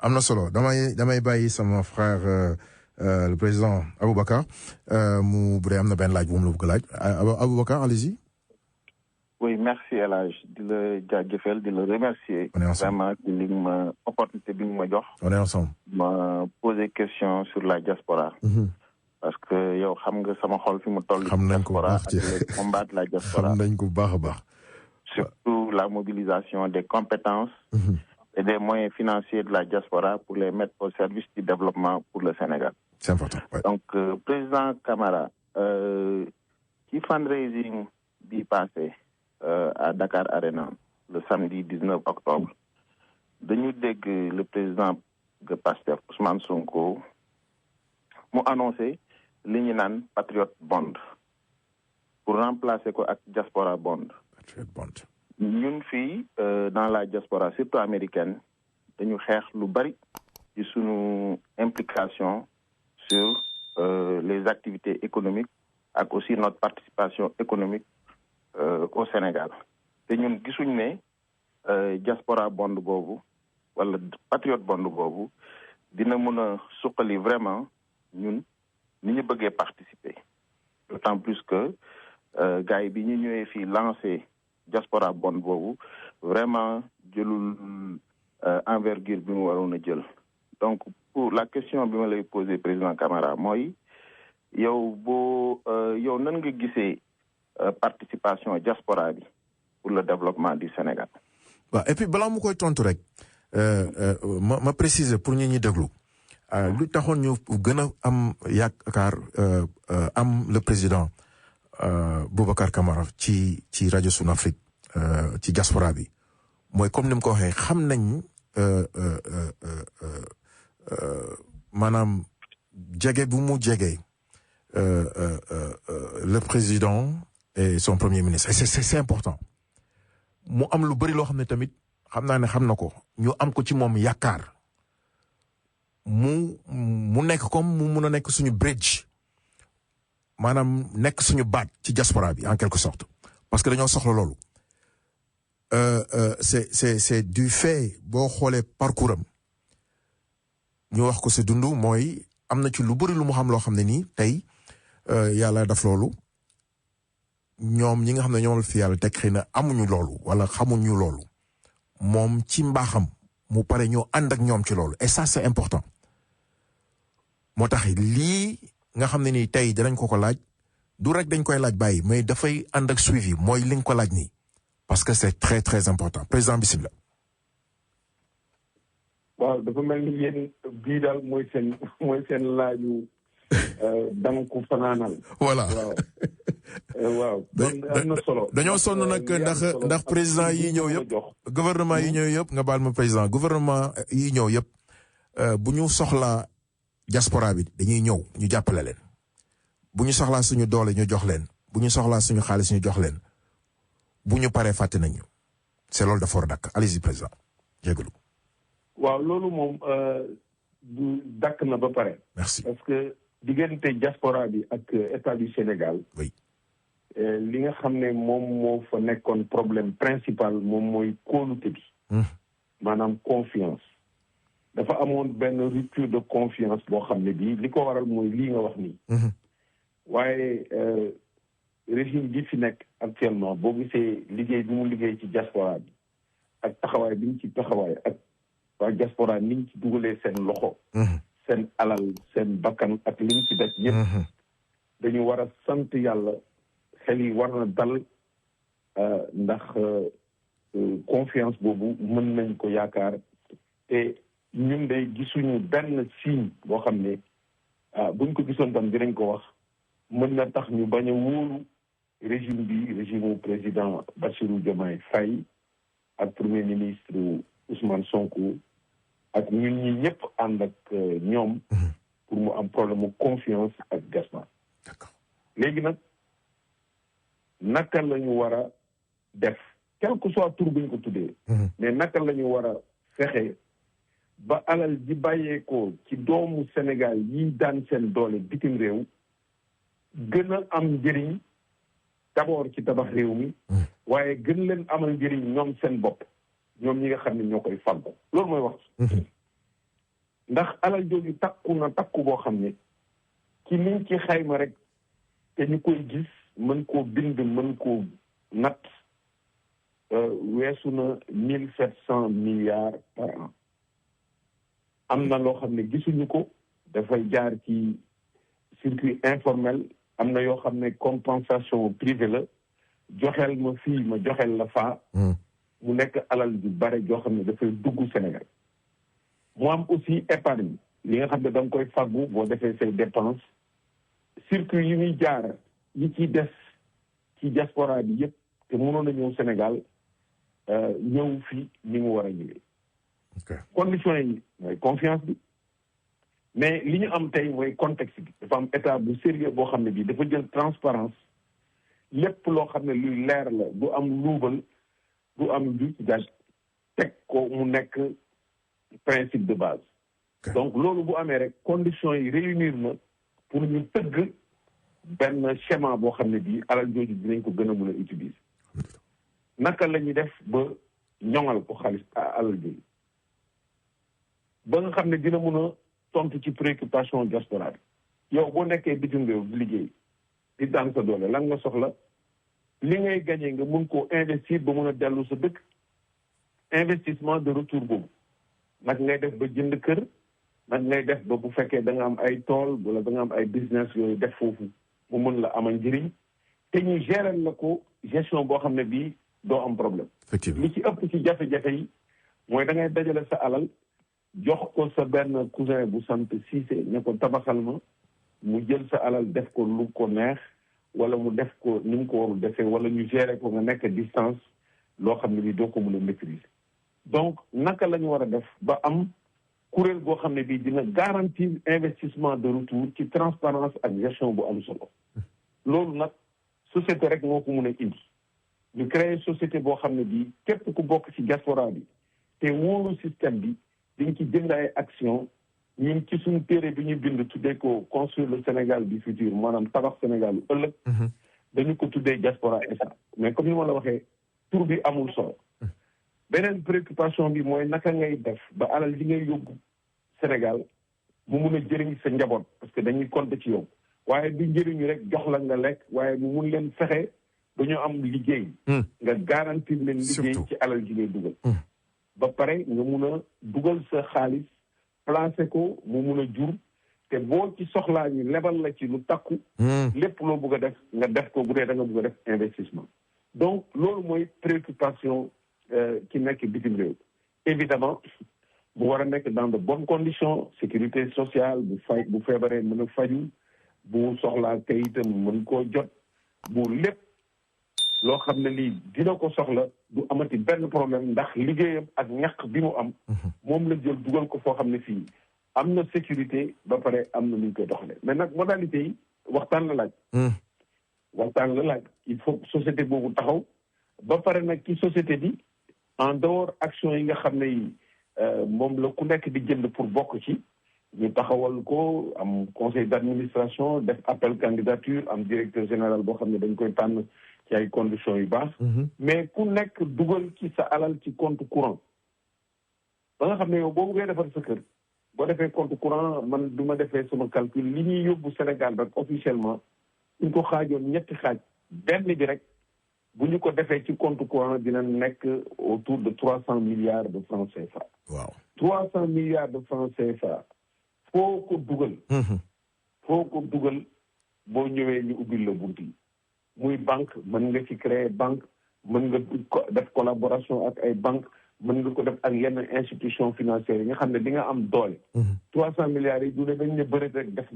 am na solo damay bàyyi sama frère le président Aboubacar mu bu dee am na benn laaj bu mu la bëgg a laaj Aboubacar allez-y. Oui, merci El Hadj di la jaajëfal di la remercier. Vraiment ci li ma opportunité bi nga ma jox. On est ensemble. ma poser question sur la diaspora. Parce que yow xam nga sama xol fi mu toll. xam nañ ko bu baax ci combattre la diaspora. xam nañ ko bu baax a baax. Surtout la mobilisation des compétences et des moyens financiers de la diaspora pour les mettre au service du développement pour le Sénégal. C'est important. Ouais. Donc, président Camara, qui fundraising bi passé à Dakar Arena le samedi 19 octobre, dañu dégg le président de Pastef Ousmane Sonko mu annoncé li ñu naan Patriot Bond pour remplacer ko ak Diaspora Bond. Patriot Bond. ñun fii dans la diaspora surtout américaine dañu xeex lu bari ci sunu implication sur les activités économiques ak aussi notre participation économique au Sénégal te ñun gisuñ ne Diaspora Bond boobu wala Patriot Bond boobu dina mën a suqali vraiment ñun ni ñu bëggee participer d'autant plus que gars yi bi ñu ñëwee fii lancé Diaspora Bond boobu vraiment jëlul envergure bi mu waroon a jël. Donc pour la question bi ma lay poser président Camara mooy yow yow nan nga gisee participation diaspora bi pour le développement du Sénégal. waaw et puis balaa mu koy tontu rek ma préciser pour ñi déglu lu taxoon ñu gën a am yaakaar am le président Boubacar Camara ci rajo Sun Afrique ci diaspora bi mooy comme ni mu ko waxee xam nañ maanaam jege bu mu jege le président et son premier ministre c'est important mu am lu bari loo xam ne tamit xam naa ne xam na ko ñu am ko ci moom yaakaar mu nekk comme mu mun a nekk suñu bridge maanaam nekk suñu baat ci diaspora bi en quelque sorte parce que dañoo soxla loolu c'est du fait boo xoolee parcours am ñu wax ko si dund mooy am na ci lu bari lu mu xam loo xam ne nii tey yàlla daf loolu ñoom ñi nga xam ne ñoom la fi yàlla teg xëy na amuñu loolu wala xamuñu loolu moom ci mbaaxam mu pare ñoo ànd ak ñoom ci loolu et ça c'est important moo tax lii nga xam ne nii tey danañ ko laaj du rek dañ koy laaj bàyyi mais dafay ànd ak suivi mooy li nga ko laaj nii parce que c'est très très important président bismillah. waaw dafa mel ni yéen bii daal mooy seen laaju dama ko fanaanal. voilà waaw am na solo. dañoo sonn nag ndax président yi ñëw yëpp gouvernement yi ñëw yëpp nga baal ma président gouvernement yi ñëw yëpp bu ñu soxlaa diaspora bi dañuy ñëw ñu jàppale leen bu ñu soxlaa suñu doole ñu jox leen bu ñu soxlaa suñu xaalis ñu jox leen bu ñu paree fàtte nañu c'est loolu dafa war a dakk allez-y président jégalu. waaw loolu moom du dakk na ba pare. merci parce que diggante diaspora bi ak état du Sénégal. oui. li nga xam ne moom moo fa nekkoon problème principal moom mooy kóolute bi. maanaam confiance. dafa amoon benn rupture de confiance boo xam ne bii li ko waral mooy lii nga wax nii. waaye régime bi fi nekk actuellement boo gisee liggéey bi mu liggéey ci diaspora bi ak taxawaay bi ñu ci taxawaay ak waa diaspora ni ñu ci dugalee seen loxo. seen alal seen bakkan ak li ñu ci def yëpp. dañu war a sant yàlla xel yi war na dal ndax confiance boobu mën nañ ko yaakaar te ñun day gisuñu benn signe boo xam ne buñ ko gisoon tam dinañ ko wax mën na tax ñu bañ a wóolu régime bi régime président Bassirou Diomaye Faye ak premier ministre Ousmane Sonko ak ñun ñi ñëpp ànd ak ñoom pour mu am problème mu confiance ak diaspora. léegi nag naka la ñu war a def quel que soit tur bi ñu ko tuddee. mais naka la ñu war a fexe ba alal ji bàyyeekoo ci doomu Sénégal yi daan seen doole bitim réew gën a am njëriñ d'abord ci tabax réew mi. waaye gën leen amal njëriñ ñoom seen bopp ñoom ñi nga xam ne ñoo koy fàggu loolu mooy wax. ndax alal jooju takku boo xam ne ci liñ ci xayma rek te ñu koy gis mën koo bind mën koo natt weesu na 1700 milliards par an. am na loo xam ne gisuñu ko dafay jaar ci circuit informel, am na yoo xam ne compensation privée la joxel ma fii ma joxel la faa. mu nekk alal ju bare joo xam ne dafay dugg Sénégal. mu am aussi épargne li nga xam ne da nga koy faggu boo defee say dépenses circuit yi muy jaar yi ciy des ci diaspora bi yëpp te mënoon a ñëw Sénégal ñëw fii ni mu war a ñëwee. conditions yi mooy confiance bi mais li ñu am tey mooy contexte bi dafa am état bu sérieux boo xam ne bii dafa jël transparence lépp loo xam ne luy leer la du am luubal du am du daal teg ko mu nekk principe de base. donc loolu bu amee rek conditions yi réunir na pour ñu tëgg benn schéma boo xam ne bii alal jooju dinañ ko gën a mën a utiliser. naka la ñuy def ba ñoŋal ko xaalis alal jooju ba nga xam ne dina mën a tontu ci préoccupation diaspora bi. yow boo nekkee bitim réew di liggéey di daan sa doole lan nga soxla li ngay gagné nga mun koo investir ba mun a dellu sa dëkk investissement de retour boobu nag ngay def ba jënd kër nag ngay def ba bu fekkee da nga am ay tool wala da nga am ay business yooyu def foofu mu mun la amal njëriñ te ñu gérer la ko gestion boo xam ne bii doo am problème. effectivement li ci ëpp ci jafe-jafe yi mooy da ngay dajale sa alal jox ko sa benn cousin bu sant Cissé ne ko tabaxal ma mu jël sa alal def ko lu ko neex wala mu def ko ni mu ko warul defee wala ñu gérer ko nga nekk distance loo xam ne bii doo ko mën a maîtriser. donc naka la ñu war a def ba am kuréel boo xam ne bii dina garantir investissement de retour ci transparence ak gestion bu am solo loolu nag société rek moo ko mën a indi ñu créer société boo xam ne bii képp ku bokk ci diaspora bi te wóolu système bi dañ ci jënd ay action ñun ci suñu téere bi ñu bind tuddee ko construire le Sénégal du futur maanaam tabax Sénégal lu ëllëg dañu ko tuddee diaspora SA mais comme ni ma la waxee tur bi amul solo beneen préoccupation bi mooy naka ngay def ba alal li ngay yóbbu Sénégal mu mun a jëriñ sa njaboot parce que dañuy compter ci yow waaye du njëriñu rek jox la nga lekk waaye mu mun leen fexe ba ñu am liggéey nga garantir leen liggéey ci alal ji ngay dugal ba pare nga mun a dugal sa xaalis placé ko mu mun a jur te boo ci soxlaa ñu lebal la ci lu takku lépp loo bëgg a def nga def ko bu dee da nga bëgg a def investissement donc loolu mooy préoccupation ki nekk bitim réew évidemment mu war a nekk dans de bonnes conditions sécurité sociale bu feebaree mën a faju bu soxlaa kayitam mën koo jot bu lépp loo xam ne lii dina ko soxla du amati benn problème ndax liggéeyam ak ñàkk bi mu am moom la jël dugal ko foo xam ne fii am na sécurité ba pare am na lu ñu koy doxalee mais nag modalité yi waxtaan la laaj waxtaan la laaj il faut société boobu taxaw ba pare nag ci société bi en dehors action yi nga xam ne yi moom la ku nekk di jënd pour bokk ci ñu taxawal ko am conseil d'administration def appel candidature am directeur général boo xam ne dañ koy tànn ci ay conditions yu baax mais ku nekk dugal ci sa alal ci compte courant ba nga xam ne yow boobu ngay defar sa kër boo defee compte courant man du ma defee sama calcul li ñuy yóbbu Sénégal rek officiellement ñu ko xaajoon ñetti xaaj benn bi rek bu ñu ko defee ci compte courant dina nekk autour de 300 milliards de francs CFA. waaw 300 milliards de francs CFA foo ko dugal. foo ko dugal boo ñëwee ñu ubbil la bunt yi muy banque mën nga ci créer banque mën nga def collaboration ak ay banque mën nga ko def ak yenn institution financière yi nga xam ne di nga am doole. 300 milliards yi du ne dañ ne bëri rek def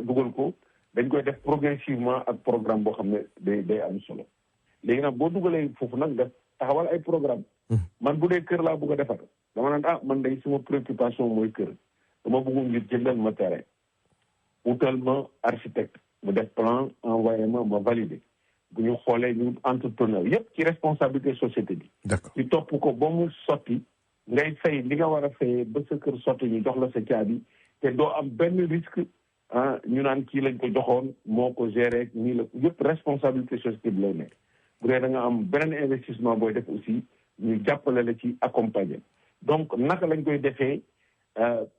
dugal ko dañ koy def progressivement ak programme boo xam ne day am solo. léegi nag boo dugalee foofu nag def taxawal ay programme man bu dee kër laa bëgg a defar dama naan man day suma préoccupation mooy kër dama bëgg ngir jëndal ma terrain wutal ma architecte mu def plan envoyé ma validé bu ñu xoolee ñu entrepreneur yépp ci responsabilité société bi ñu topp ko ba mu sotti ngay fay li nga war a fayee ba sa kër sotti ñu jox la sa caabi te doo am benn risque ñu naan kii lañ ko joxoon moo ko géré nii la yépp responsabilité société bi lay nekk bu dee da nga am beneen investissement booy def aussi ñu jàppale la ci accompagner donc naka lañ koy defee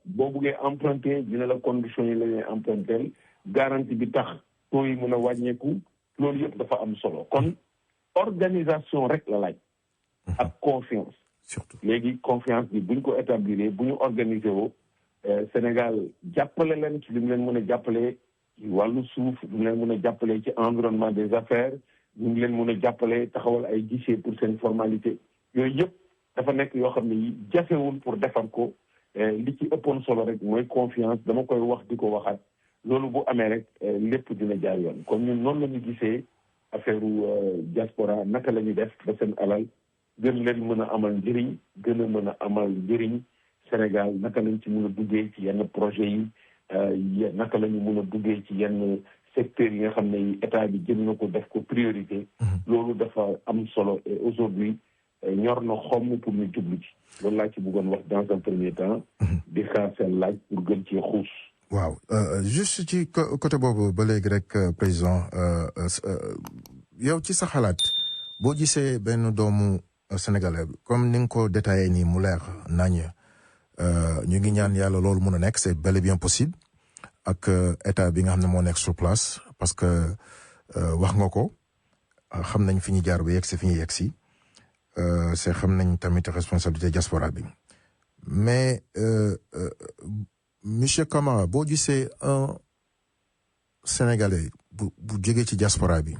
boo buggee emprunter dina la conditions yi la ñuy emprunter garantie bi tax taux yi mën a wàññeeku loolu yëpp dafa am solo kon organisation rek la laaj ak confiance surtout léegi confiance bi buñ ko établir bu ñu organiser woo Sénégal jàppale leen ci li mu leen mën a jàppale ci wàllu suuf li mu leen mën a jàppale ci environnement des affaires ñu ngi leen mën a jàppale taxawal ay guichet pour seen formalité yooyu yëpp dafa nekk yoo xam ne yi jafewul pour defar ko li ci ëppoon solo rek mooy confiance dama koy wax di ko waxaat loolu bu amee rek lépp dina jaar yoon kon ñun noonu la ñu gisee affaire diaspora naka la ñuy def ba seen alal gën leen mën a amal njëriñ gën a mën a amal njëriñ Sénégal naka lañ ci mën a duggee ci yenn projet yi naka la ñu mën a duggee ci yenn secteurs yi nga xam ne état bi jël na ko def ko priorité loolu dafa am solo et aujourd'hui ñor na xomm pour ñu jublu ci loolu laa ci bëggoon wax dans un premier temps di xaar seen laaj pour gën ci xuus waaw juste ci côté boobu ba léegi rek président yow ci sa xalaat boo gisee benn doomu sénégalais comme ni nga ko détaillé nii mu leer nañ ñu ngi ñaan yàlla loolu mun a nekk c'est bel et bien possible ak état bi nga xam ne moo nekk sur place parce que wax nga ko xam nañ fi ñu jaar ba yegg si fi ñu yegg si c'est xam nañ tamit responsabilité diaspora bi mais monsieur Camara boo gisee un sénégalais bu jógee ci diaspora bi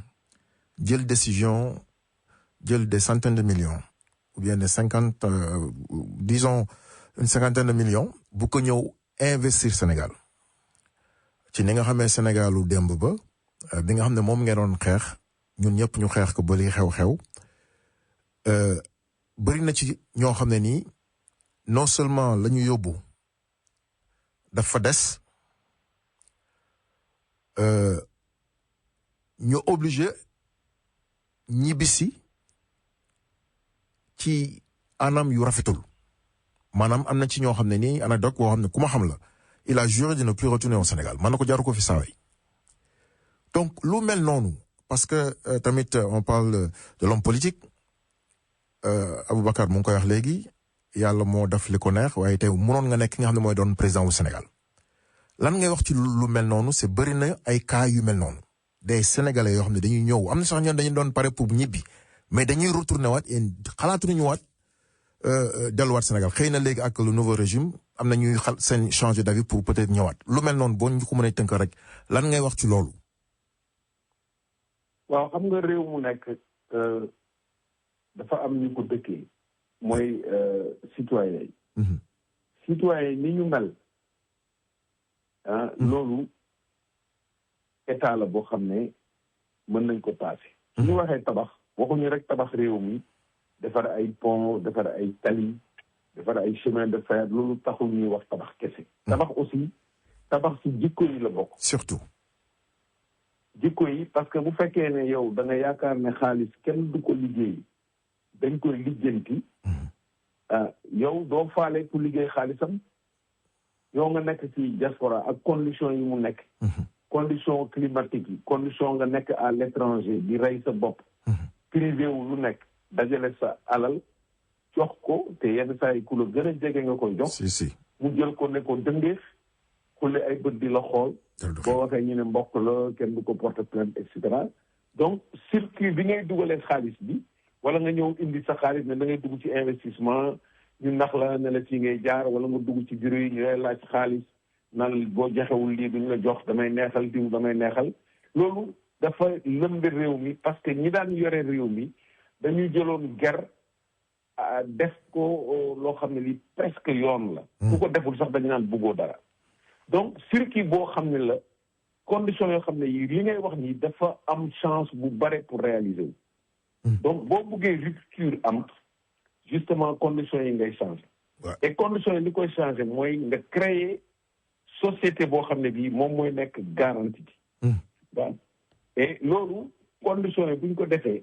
jël décision jël des centaines de millions ou bien des 50 disons une cinquantaine de millions bu ko ñëw investir Sénégal ci ni nga xamee Sénégalu démb ba bi nga xam ne moom ngeen doon xeex ñun ñëpp ñu xeex ko ba li xew-xew bëri na ci ñoo xam ne nii non seulement la ñu yóbbu dafa des ñu obligé ñibbisi ci anam yu rafetul maanaam am na ci ñoo xam ne nii anecdote boo xam ne ku ma xam la il a juré de ne plus retourner au Sénégal man na ko jaru ko fi saaway donc lu mel noonu parce que tamit on parle de l'homme politique Aboubacar mu ngi koy wax léegi yàlla moo def li ko neex waaye tey mënoon nga nekk ki nga xam ne mooy doon président wu Sénégal lan ngay wax ci lu mel noonu c'est bëri na ay cas yu mel noonu des sénégalais yoo xam ne dañuy ñëw am na sax ñoom dañuy doon pare pour ñibbi mais dañuy retourner waat et xalaatuñu waat delluwaat Sénégal xëy na léegi ak le nouveau régime am na ñuy seen changer d'avis pour peut-être ñëwaat lu mel noonu boo ñu ko mën a tënk rek lan ngay wax ci loolu. waaw xam nga réew mu nekk dafa am ñu ko dëkkee mooy citoyen yi. citoyen ni ñu mel loolu état la boo xam ne mën nañ ko passé. su ñu waxee tabax waxuñu rek tabax réew mi. defar ay pont defar ay tali defar ay chemin de fer loolu taxul ñuy wax tabax kese. tabax aussi tabax ci jikko yi la bokk. surtout. jikko yi parce que bu fekkee ne yow da nga yaakaar ne xaalis kenn du ko liggéey dañ koy lijjanti. yow doo faale ku liggéey xaalisam. yow nga nekk ci diaspora ak condition yi mu nekk. condition climatique yi condition nga nekk à l'étranger di rey sa bopp. privé wu lu nekk. dajale sa alal jox ko te yenn saa yi ku la gën a jege nga koy jox. si mu jël ko ne ko dëngeef xule ay bët di la xool. boo waxee ñu ne mbokk la kenn du ko porter plainte et cetera. donc circuit bi ngay dugalee xaalis bi wala nga ñëw indi sa xaalis ne da ngay dugg ci investissement ñu nax la ne la fii ngay jaar wala nga dugg ci bureau yi ñu lay laaj xaalis naan boo joxewul lii duñu la jox damay neexal diw damay neexal. loolu dafa lëmbi réew mi parce que ñi daan yore réew mi. dañuy jëloon ger def ko loo xam ne li presque yoon la. ku ko deful sax dañu naan bëggoo dara. donc circuit boo xam ne la condition yoo xam ne yi li ngay wax nii dafa am chance bu bare pour réaliser wu. donc boo bëggee rupture am justement conditions yi ngay changer. et conditions yi li koy changer mooy nga créer société boo xam ne bii moom mooy nekk garantie bi. waaw et loolu conditions yi bu ñu ko defee.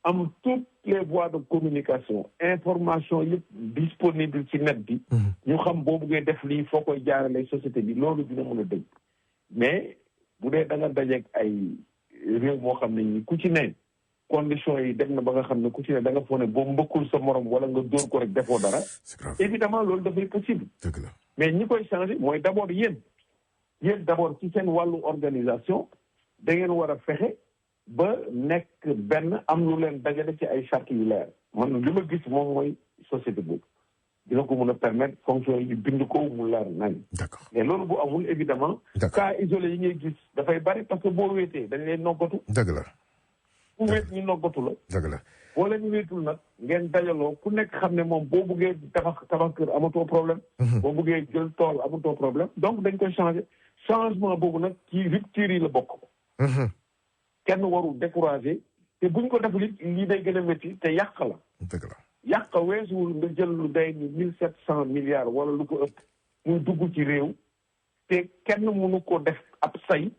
am toutes les voies de communication information yëpp disponible ci net bi. ñu xam boo buggee def lii foo koy jaarale société bi loolu dina mën a dëgg. mais bu dee da nga dajeeg ay réew moo xam ne ñi ku ci ne conditions yi dem na ba nga xam ne ku ci ne da nga foog ne boo mbëkkul sa morom wala nga dóor ko rek defoo dara. évidemment loolu dafay possible. dëgg la mais ñi koy changer mooy d'abord yéen d'abord ci seen wàllu organisation da ngeen war a fexe ba nekk benn am lu leen dajale ci ay charte yu leer man li ma gis moom mooy société boobu dina ko mën a permettre fonction yi bind ko mu leer nañ. D'accord. mais loolu bu amul évidemment cas isolé yi ngay gis dafay bari parce que boo wéetee dañ lay noggatu. dëgg la. ku wéet ñu noggatu la. dëgg la. boo leen wéetul nag ngeen dajaloo ku nekk xam ne moom boo buggee tabax kër amatoo problème. boo buggee jël tool amatoo problème donc dañ koy changer changement boobu nag ci rupture yi la bokk. kenn warul décourager te buñ ko deful it lii day gën a métti te yàq la. dëgg la. yàq weesuwul nga jël lu day ni 1700 milliards wala lu ko ëpp muy dugg ci réew te kenn mënu ko def ab say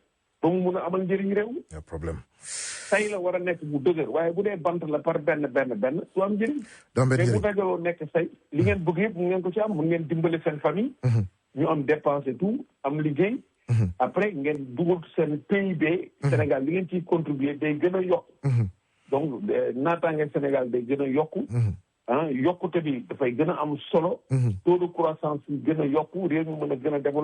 ba mu mun a amal njëriñ réew mi. y a problème. say la war a nekk bu dëgër waaye bu dee bant la par benn du am njëriñ. mais bu dajaloo nekk say li ngeen bëgg yëpp mun ngeen ko ci am mun ngeen dimbali seen famille. ñu am dépense et tout am liggéey. après ngeen dugal seen PIB. Sénégal li ngeen ciy contribuer day gën a yokk. donc naataange Sénégal day gën a yokku. yokkute bi dafay gën a am solo. taux de croissance yi gën a yokku réew mi mën a gën a développé.